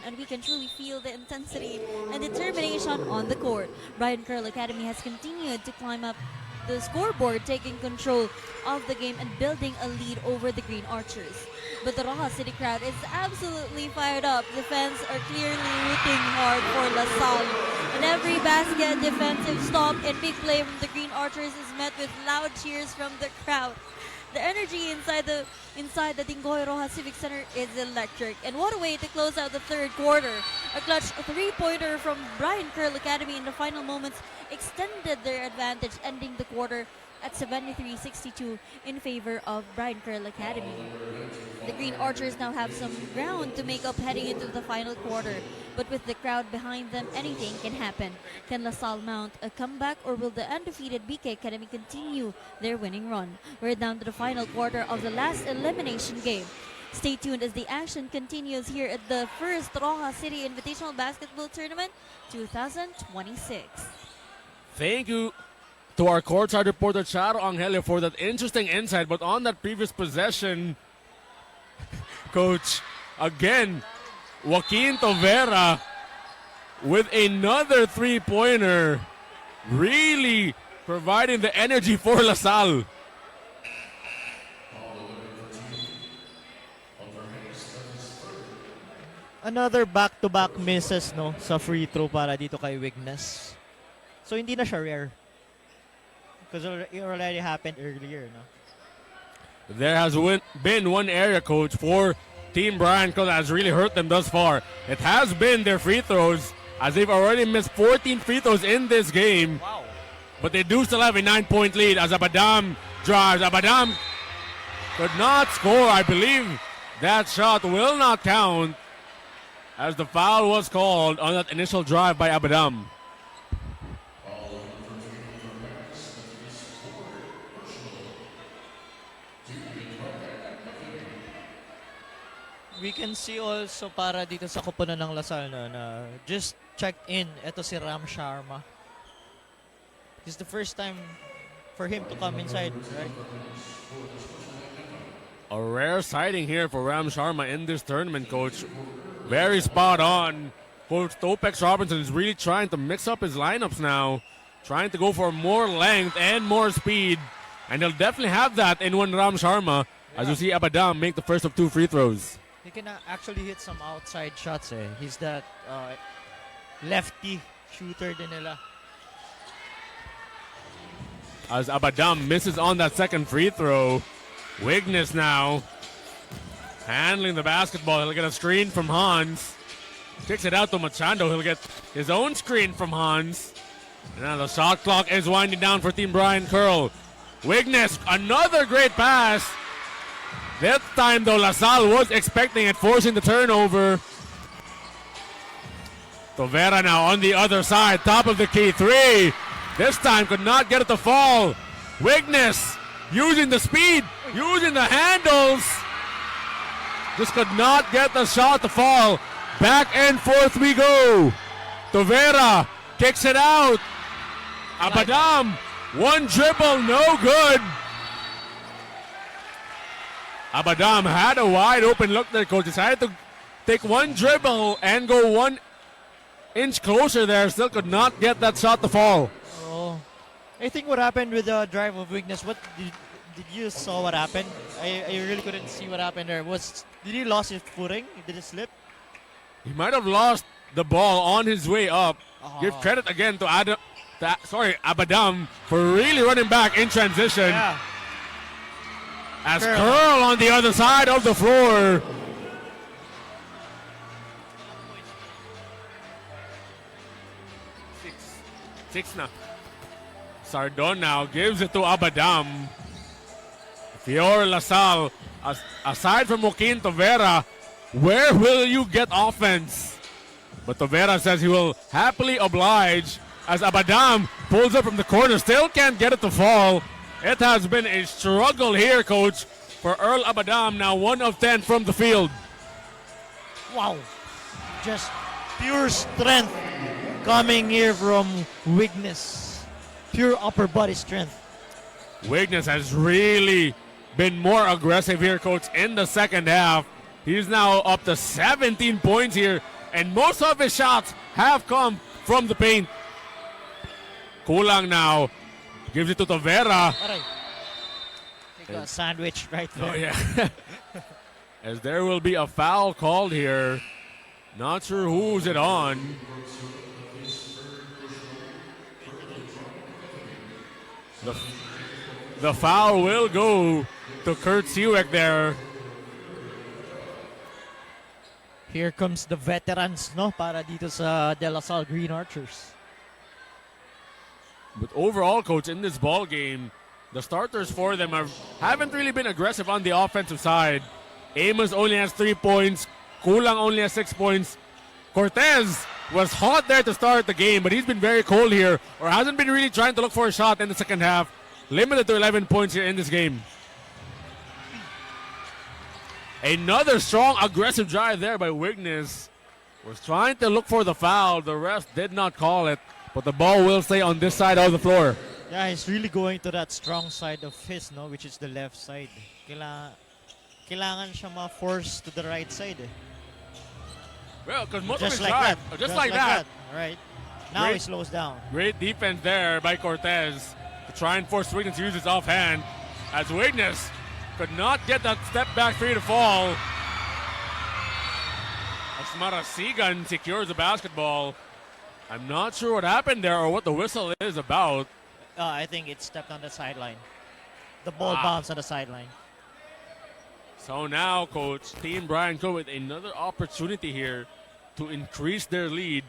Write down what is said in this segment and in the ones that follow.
and we can truly feel the intensity and determination on the court. Brian Curl Academy has continued to climb up the scoreboard, taking control of the game and building a lead over the Green Archers. But the Roxas City crowd is absolutely fired up. The fans are clearly rooting hard for LaSalle. And every basket, defensive stop, and big play from the Green Archers is met with loud cheers from the crowd. The energy inside the Dingoy Rojas Civic Center is electric. And what a way to close out the third quarter. A clutch three-pointer from Brian Curl Academy in the final moments extended their advantage, ending the quarter at 73-62 in favor of Brian Curl Academy. The Green Archers now have some ground to make up heading into the final quarter, but with the crowd behind them, anything can happen. Can LaSalle mount a comeback, or will the undefeated BK Academy continue their winning run? We're down to the final quarter of the last elimination game. Stay tuned as the action continues here at the first Roxas City Invitational Basketball Tournament 2026. Thank you to our courtside reporter Charo Angelio for that interesting insight. But on that previous possession, Coach, again, Joaquin Tovera with another three-pointer, really providing the energy for LaSalle. Another back-to-back misses no sa free throw para dito kay Wignes. So hindi na siya rare. Because it already happened earlier, no? There has been one area, Coach, for Team Brian Curl that has really hurt them thus far. It has been their free throws, as they've already missed 14 free throws in this game. Wow. But they do still have a 9-point lead as Abadam drives. Abadam could not score. I believe that shot will not count, as the foul was called on that initial drive by Abadam. We can see also para dito sa koponan ng LaSalle na just checked in. Ito si Ram Sharma. It's the first time for him to come inside, right? A rare sighting here for Ram Sharma in this tournament, Coach. Very spot on. Coach Topex Robinson is really trying to mix up his lineups now, trying to go for more length and more speed. And he'll definitely have that in one Ram Sharma, as you see Abadam make the first of two free throws. He can actually hit some outside shots. He's that lefty shooter din nila. As Abadam misses on that second free throw. Wignes now handling the basketball. He'll get a screen from Hans. Kicks it out to Machado. He'll get his own screen from Hans. And now the shot clock is winding down for Team Brian Curl. Wignes, another great pass. That time, though, LaSalle was expecting it, forcing the turnover. Tovera now on the other side, top of the key three. This time could not get it to fall. Wignes using the speed, using the handles. Just could not get the shot to fall. Back and forth we go. Tovera kicks it out. Abadam, one dribble, no good. Abadam had a wide open look there, Coach. Decided to take one dribble and go 1 inch closer there. Still could not get that shot to fall. Oh, I think what happened with the drive of Wignes, what did you saw what happened? I really couldn't see what happened there. Did he lose his footing? Did it slip? He might have lost the ball on his way up. Give credit again to Abadam for really running back in transition. Yeah. As Curl on the other side of the floor. Six now. Sardon now gives it to Abadam. Fior LaSalle, aside from Joaquin Tovera, where will you get offense? But Tovera says he will happily oblige as Abadam pulls up from the corner. Still can't get it to fall. It has been a struggle here, Coach, for Earl Abadam. Now 1 of 10 from the field. Wow. Just pure strength coming here from Wignes. Pure upper body strength. Wignes has really been more aggressive here, Coach, in the second half. He's now up to 17 points here and most of his shots have come from the paint. Kulang now. Gives it to Tavera. Aray. He got sandwiched right there. Oh, yeah. As there will be a foul called here. Not sure who's it on. The foul will go to Kurt Siwek there. Here comes the veterans, no, para dito sa De La Salle Green Archers. But overall, coach, in this ball game, the starters for them haven't really been aggressive on the offensive side. Amos only has 3 points. Kulang only has 6 points. Cortez was hot there to start the game, but he's been very cold here, or hasn't been really trying to look for a shot in the second half. Limited to 11 points here in this game. Another strong aggressive drive there by Wignes. Was trying to look for the foul. The ref did not call it, but the ball will stay on this side of the floor. Yeah, he's really going to that strong side of his, no, which is the left side. Kailangan siya ma-force to the right side. Well, because most Just of his like drive, that. just like that. All right. Now Great. he slows down. Great defense there by Cortez to try and force Wignes to use his offhand. As Wignes could not get that step back three to fall. As Marasigan secures the basketball. I'm not sure what happened there or what the whistle is about. I think it stepped on the sideline. The ball bounced on the sideline. So now, coach, Team Brian Coe with another opportunity here to increase their lead,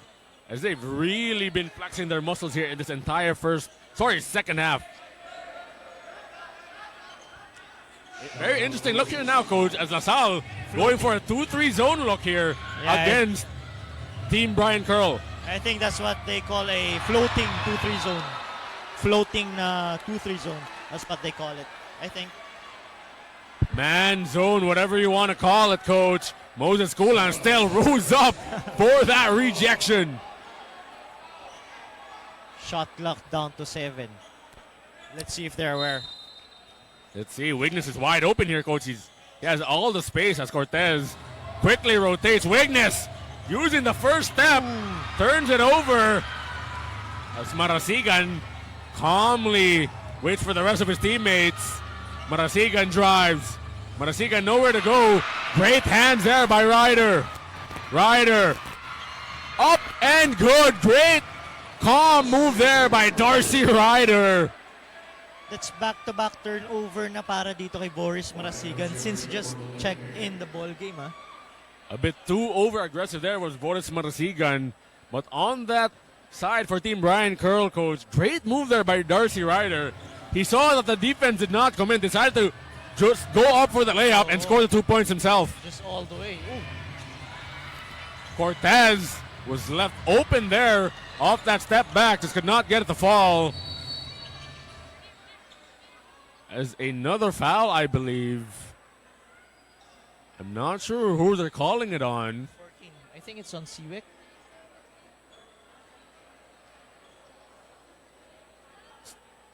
as they've really been flexing their muscles here in this entire second half. Very interesting look here now, coach, as LaSalle going for a 2-3 zone look here against Team Brian Curl. I think that's what they call a floating 2-3 zone. Floating 2-3 zone. That's what they call it, I think. Man zone, whatever you want to call it, coach. Moses Kulan still rose up for that rejection. Shot clock down to 7. Let's see if they're aware. Let's see, Wignes is wide open here, coach. He has all the space as Cortez quickly rotates. Wignes using the first step, turns it over as Marasigan calmly waits for the rest of his teammates. Marasigan drives. Marasigan nowhere to go. Great hands there by Ryder. Ryder up and good. Great calm move there by Darcy Ryder. That's back-to-back turnover na para dito kay Boris Marasigan since he just checked in the ball game. A bit too over-aggressive there was Boris Marasigan. But on that side for Team Brian Curl, coach, great move there by Darcy Ryder. He saw that the defense did not come in, decided to just go up for the layup and score the 2 points himself. Just all the way. Ooh. Cortez was left open there off that step back, just could not get it to fall. As another foul, I believe. I'm not sure who they're calling it on. 14. I think it's on Siwek.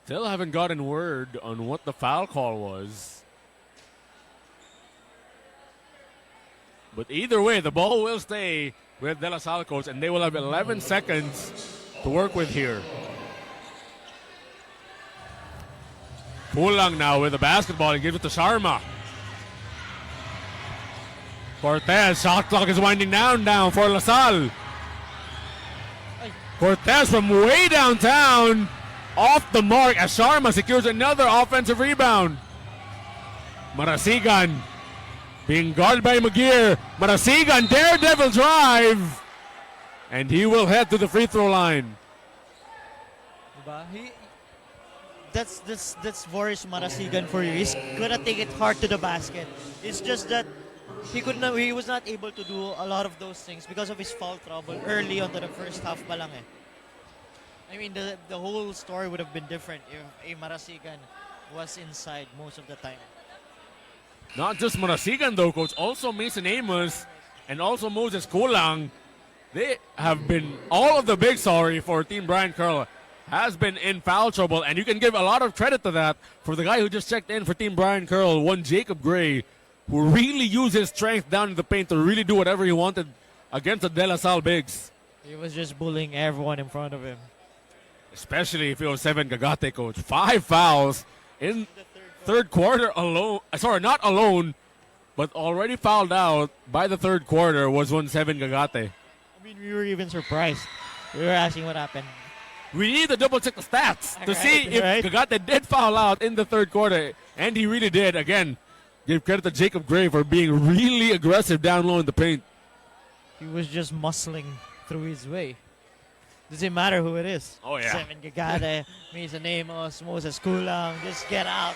Still haven't gotten word on what the foul call was. But either way, the ball will stay with De La Salle, coach, and they will have 11 seconds to work with here. Pulang now with the basketball and gives it to Sharma. Cortez, shot clock is winding down for La Salle. Cortez from way downtown, off the mark as Sharma secures another offensive rebound. Marasigan being guarded by Magir. Marasigan, daredevil drive. And he will head to the free throw line. Diba? That's Boris Marasigan for you. He's gonna take it hard to the basket. It's just that he was not able to do a lot of those things because of his foul trouble early on to the first half pa lang eh. I mean, the whole story would have been different if Marasigan was inside most of the time. Not just Marasigan though, coach. Also Mason Amos and also Moses Kulang. They have been, all of the big sorry for Team Brian Curl has been in foul trouble, and you can give a lot of credit to that for the guy who just checked in for Team Brian Curl, one Jacob Gray, who really used his strength down in the paint to really do whatever he wanted against the De La Salle bigs. He was just bullying everyone in front of him. Especially if it was 7 Gagate, coach. 5 fouls in third quarter alone. Sorry, not alone, but already fouled out by the third quarter was 7 Gagate. I mean, we were even surprised. We were asking what happened. We need to double check the stats to Right, see if right. Gagate did foul out in the third quarter. And he really did. Again, give credit to Jacob Gray for being really aggressive down low in the paint. He was just muscling through his way. Doesn't matter who it is. Oh, yeah. 7 Gagate, Mason Amos, Moses Kulang. Just get out.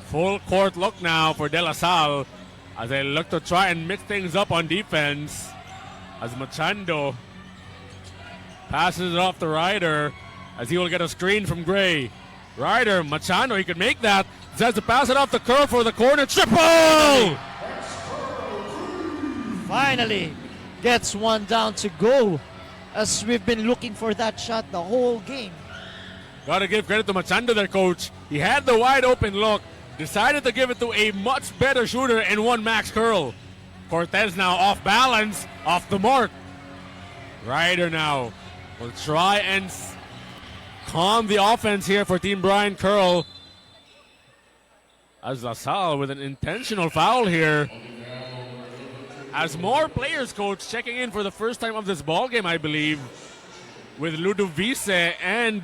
Full court look now for De La Salle as they look to try and mix things up on defense. As Machando passes it off to Ryder as he will get a screen from Gray. Ryder, Machando, he could make that. Says to pass it off the curve for the corner. Triple! Finally gets one down to go, as we've been looking for that shot the whole game. Gotta give credit to Machando there, coach. He had the wide open look, decided to give it to a much better shooter and one Max Curl. Cortez now off balance, off the mark. Ryder now will try and calm the offense here for Team Brian Curl. As La Salle with an intentional foul here. As more players, coach, checking in for the first time of this ball game, I believe, with Ludovice and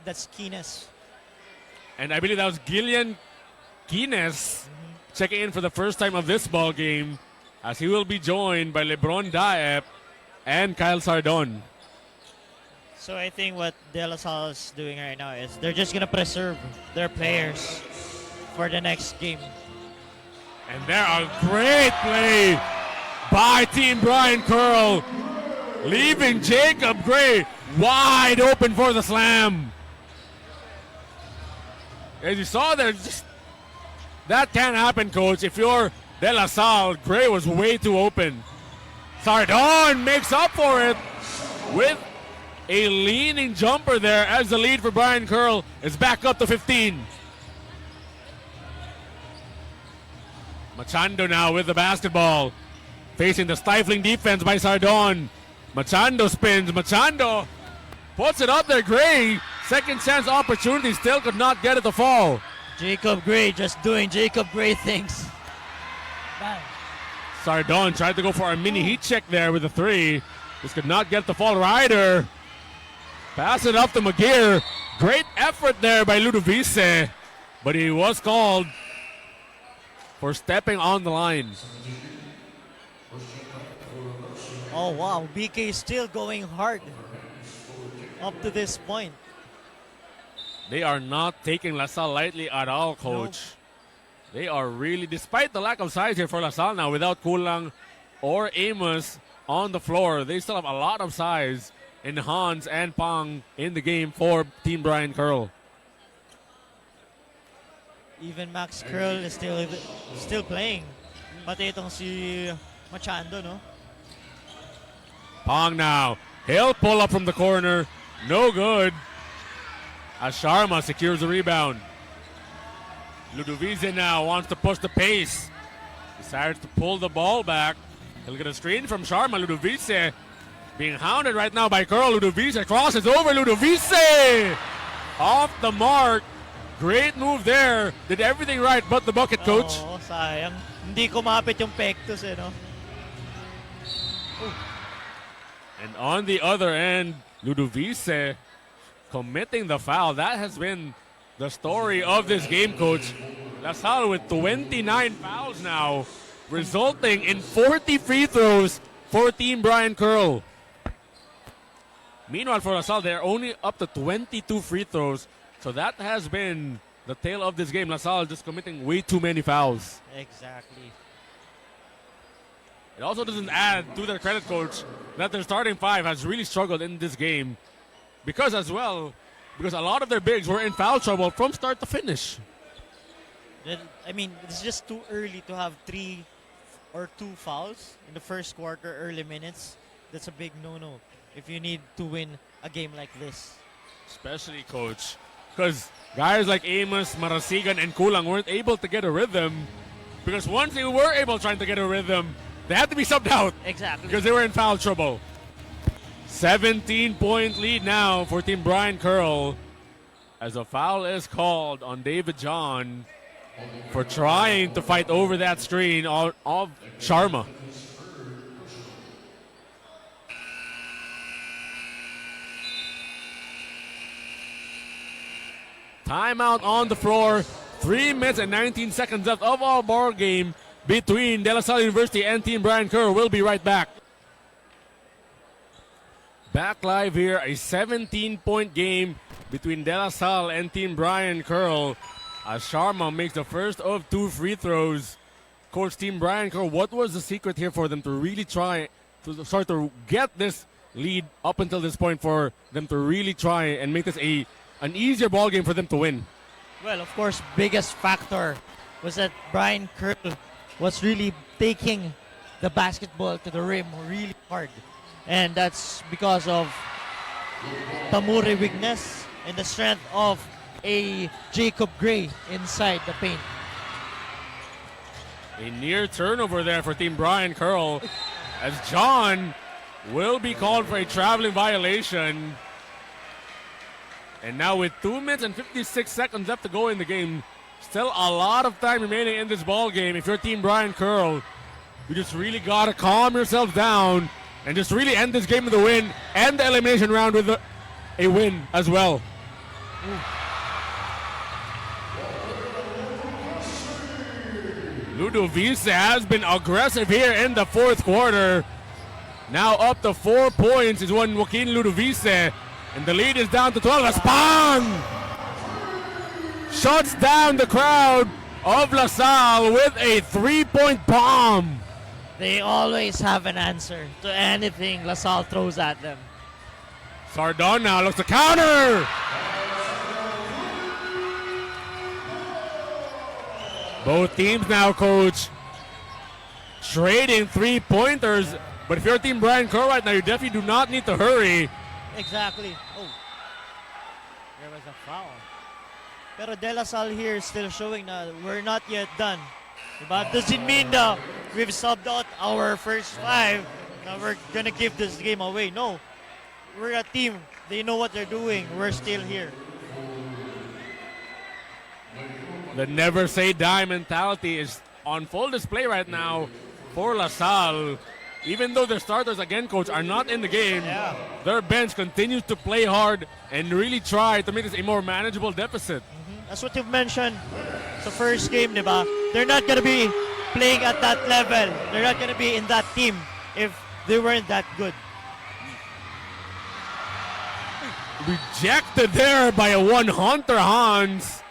That's Kines. I believe that was Gillian Kines checking in for the first time of this ball game, as he will be joined by LeBron Daep and Kyle Sardon. So I think what De La Salle is doing right now is they're just gonna preserve their players for the next game. And there a great play by Team Brian Curl, leaving Jacob Gray wide open for the slam. As you saw there, that can't happen, coach. If you're De La Salle, Gray was way too open. Sardon makes up for it with a leaning jumper there as the lead for Brian Curl is back up to 15. Machando now with the basketball, facing the stifling defense by Sardon. Machando spins. Machando puts it up there. Gray, second chance opportunity, still could not get it to fall. Jacob Gray just doing Jacob Gray things. Bang. Sardon tried to go for a mini heat check there with a three. Just could not get the fall. Ryder pass it up to McGear. Great effort there by Ludovice, but he was called for stepping on the line. Oh wow, BK is still going hard up to this point. They are not taking La Salle lightly at all, coach. They are really, despite the lack of size here for La Salle now, without Kulang or Amos on the floor, they still have a lot of size in Hans and Pang in the game for Team Brian Curl. Even Max Curl is still playing. Pati itong si Machando, no? Pang now. He'll pull up from the corner. No good. As Sharma secures the rebound. Ludovice now wants to push the pace. Decides to pull the ball back. He'll get a screen from Sharma. Ludovice being hounded right now by Curl. Ludovice crosses over. Ludovice off the mark. Great move there. Did everything right but the bucket, coach. Oh, sayang. Hindi kumapit yung pectus, eh, no? And on the other end, Ludovice committing the foul. That has been the story of this game, coach. La Salle with 29 fouls now, resulting in 40 free throws for Team Brian Curl. Meanwhile, for La Salle, they're only up to 22 free throws. So that has been the tale of this game. La Salle just committing way too many fouls. Exactly. It also doesn't add to their credit, coach, that their starting five has really struggled in this game. Because a lot of their bigs were in foul trouble from start to finish. I mean, it's just too early to have 3 or 2 fouls in the first quarter, early minutes. That's a big no-no if you need to win a game like this. Especially, coach, because guys like Amos, Marasigan, and Kulang weren't able to get a rhythm Because once they were able trying to get a rhythm, they had to be subbed out Exactly. because they were in foul trouble. 17-point lead now for Team Brian Curl as a foul is called on David John for trying to fight over that screen of Sharma. Timeout on the floor. 3 minutes and 19 seconds left of our ball game between De La Salle University and Team Brian Curl. We'll be right back. Back live here, a 17-point game between De La Salle and Team Brian Curl. As Sharma makes the first of 2 free throws. Coach, Team Brian Curl, what was the secret here for them to really try to start to get this lead up until this point, for them to really try and make this an easier ball game for them to win? Well, of course, biggest factor was that Brian Curl was really taking the basketball to the rim really hard. And that's because of Tamure weakness and the strength of a Jacob Gray inside the paint. A near turnover there for Team Brian Curl as John will be called for a traveling violation. And now with 2 minutes and 56 seconds left to go in the game, still a lot of time remaining in this ball game. If you're Team Brian Curl, you just really got to calm yourselves down and just really end this game with a win and the elimination round with a win as well. Ludovice has been aggressive here in the fourth quarter. Now up to 4 points is one Joaquin Ludovice. And the lead is down to 12. Spang shuts down the crowd of La Salle with a 3-point bomb. They always have an answer to anything La Salle throws at them. Sardon now looks to counter. Both teams now, Coach, trading 3-pointers. But if you're Team Brian Curl right now, you definitely do not need to hurry. Exactly. Oh, there was a foul. Pero De La Salle here is still showing that we're not yet done. But doesn't mean that we've subbed out our first 5. Now we're gonna give this game away. No, we're a team. They know what they're doing. We're still here. The never say die mentality is on full display right now for La Salle. Even though their starters, again, Coach, are not in the game, their bench continues to play hard and really try to make this a more manageable deficit. That's what you've mentioned sa first game, di ba? They're not gonna be playing at that level. They're not gonna be in that team if they weren't that good. Rejected there by one Hunter Hans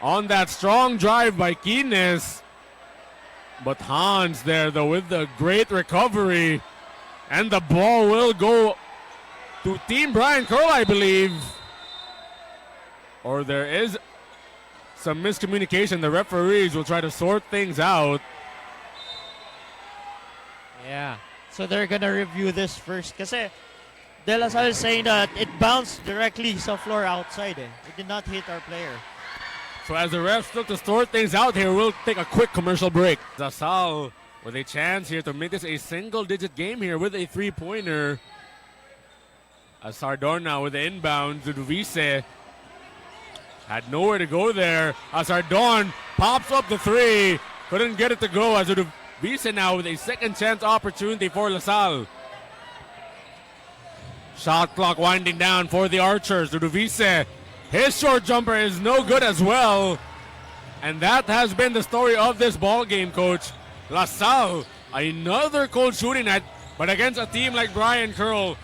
on that strong drive by Kines. But Hans there, though, with the great recovery. And the ball will go to Team Brian Curl, I believe. Or there is some miscommunication. The referees will try to sort things out. Yeah. So they're gonna review this first. Kasi De La Salle is saying that it bounced directly sa floor outside. It did not hit our player. So as the refs look to sort things out here, we'll take a quick commercial break. La Salle with a chance here to make this a single-digit game here with a 3-pointer. As Sardon now with the inbound, Ludovice had nowhere to go there. As Sardon pops up the 3, couldn't get it to go. As Ludovice now with a second chance opportunity for La Salle. Shot clock winding down for the Archers. Ludovice, his short jumper is no good as well. And that has been the story of this ball game, Coach. La Salle, another cold shooting night, but against a team like Brian Curl,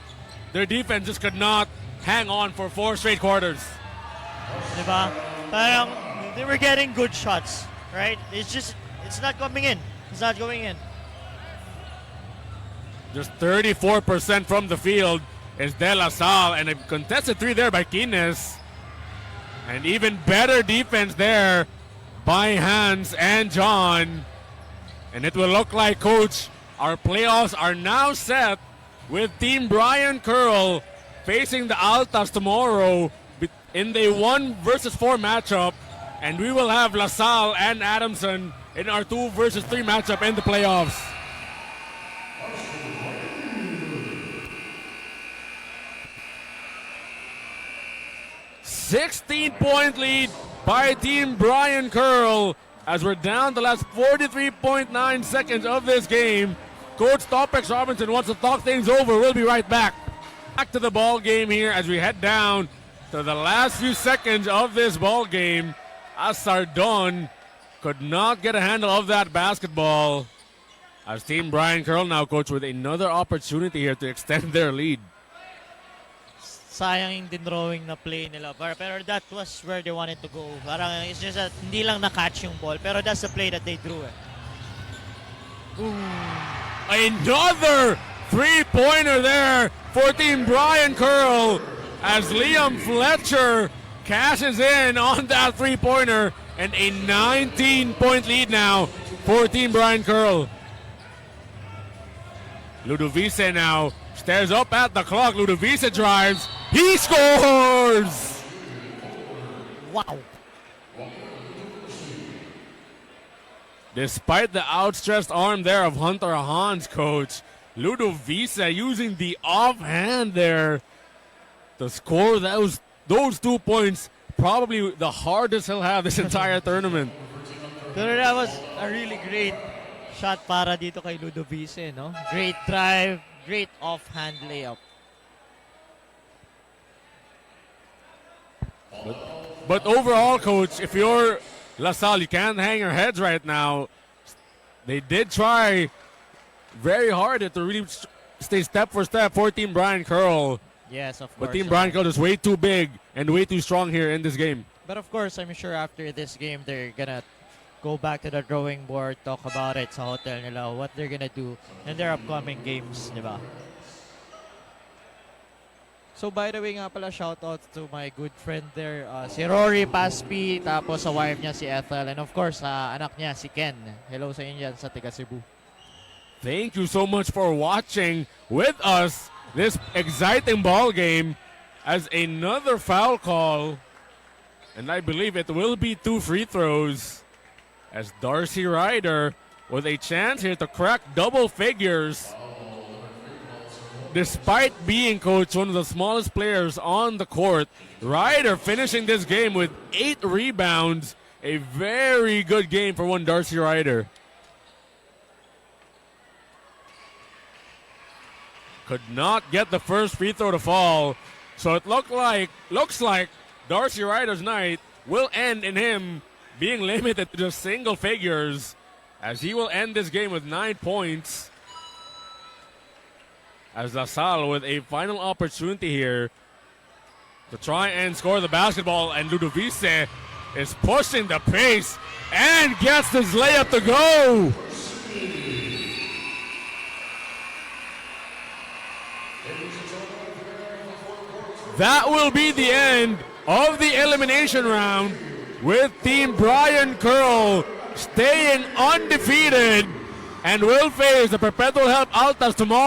their defense just could not hang on for 4 straight quarters. Diba? Parang they were getting good shots, right? It's not coming in. It's not going in. Just 34% from the field is De La Salle, and a contested 3 there by Kines. And even better defense there by Hans and John. And it will look like, Coach, our playoffs are now set with Team Brian Curl facing the Altas tomorrow in the 1 versus 4 matchup. And we will have La Salle and Adamson in our 2 versus 3 matchup in the playoffs. "16-point lead by Team Brian Curl as we're down the last 43.9 seconds of this game. Coach Topex Robinson wants to talk things over. We'll be right back. Back to the ball game here as we head down to the last few seconds of this ball game. As Sardon could not get a handle of that basketball. As Team Brian Curl now, coach, with another opportunity here to extend their lead. Sayang yung din-drawing na play nila. Pero that was where they wanted to go. Parang it's just that hindi lang na-catch yung ball. Pero that's the play that they drew. Another three-pointer there for Team Brian Curl as Liam Fletcher cashes in on that three-pointer, and a 19-point lead now for Team Brian Curl. Ludovice now stares up at the clock. Ludovice drives. He scores! Wow. Despite the outstretched arm there of Hunter Hans, coach, Ludovice using the offhand there to score those 2 points, probably the hardest he'll have this entire tournament. Pero that was a really great shot para dito kay Ludovice, no? Great drive, great offhand layup. But overall, coach, if you're LaSalle, you can't hang your heads right now. They did try very hard to really stay step for step for Team Brian Curl. Yes, of course. But Team Brian Curl is way too big and way too strong here in this game. But of course, I'm sure after this game, they're gonna go back to the drawing board, talk about it sa hotel nila, what they're gonna do in their upcoming games, di ba? So by the way nga pala, shoutout to my good friend there, si Rory Paspi, tapos sa wife niya si Ethel, and of course sa anak niya si Ken. Hello sa inyo dyan sa Tiga Cebu. Thank you so much for watching with us this exciting ball game as another foul call, and I believe it will be 2 free throws as Darcy Ryder with a chance here to crack double figures. Despite being, coach, one of the smallest players on the court, Ryder finishing this game with 8 rebounds. A very good game for one Darcy Ryder. Could not get the first free throw to fall. So it looks like Darcy Ryder's night will end in him being limited to just single figures, as he will end this game with 9 points. As LaSalle with a final opportunity here to try and score the basketball, and Ludovice is pushing the pace and gets this layup to go. That will be the end of the elimination round, with Team Brian Curl staying undefeated and will face the Perpetual Help Altas tomorrow.